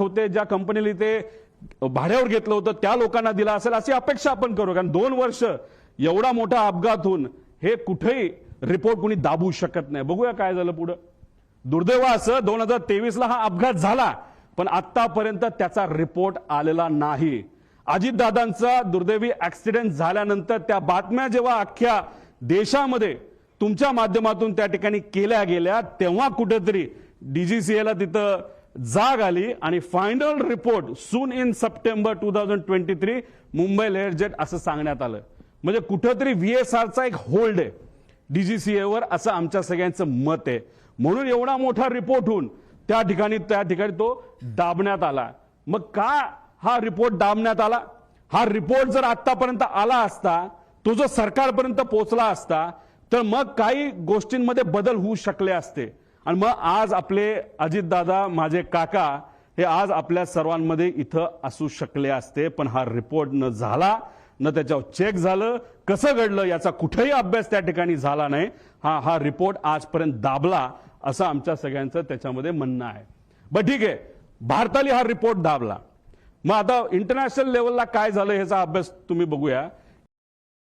होते, ज्या कंपनीला ते भाड्यावर घेतलं होतं त्या लोकांना दिला असेल अशी अपेक्षा आपण करू, कारण 2 वर्ष एवढा मोठा अपघात होऊन हे कुठेही रिपोर्ट कोणी दाबू शकत नाही. बघूया काय झालं पुढे. दुर्दैव असं 2023ला हा अपघात झाला, पण आतापर्यंत त्याचा रिपोर्ट आलेला नाही. अजितदादांचा दुर्दैवी ऍक्सिडेंट झाल्यानंतर त्या बातम्या जेव्हा अख्ख्या देशामध्ये तुमच्या माध्यमातून त्या ठिकाणी केल्या गेल्या, तेव्हा कुठेतरी डीजीसीएला तिथं जाग आली आणि final report soon in September 2023 Mumbai Learjet असं सांगण्यात आलं. म्हणजे कुठेतरी व्हीएसआरचा एक होल्ड आहे डीजीसीएवर, असं आमच्या सगळ्यांचं मत आहे. म्हणून एवढा मोठा रिपोर्ट होऊन त्या ठिकाणी तो दाबण्यात आला. मग का हा रिपोर्ट दाबण्यात आला? हा रिपोर्ट जर आतापर्यंत आला असता, तो जर सरकारपर्यंत पोहोचला असता, तर मग काही गोष्टींमध्ये बदल होऊ शकले असते. आणि मग आज आपले अजितदादा, माझे काका हे आज आपल्या सर्वांमध्ये इथं असू शकले असते. पण हा रिपोर्ट न झाला, न त्याच्यावर चेक झालं, कसं घडलं याचा कुठेही अभ्यास त्या ठिकाणी झाला नाही. हा रिपोर्ट आजपर्यंत दाबला असं आमच्या सगळ्यांचं त्याच्यामध्ये म्हणणं आहे. बरं ठीक आहे, भारताने हा रिपोर्ट दाबला. मग आता इंटरनॅशनल लेवलला काय झालं ह्याचा अभ्यास तुम्ही बघूया.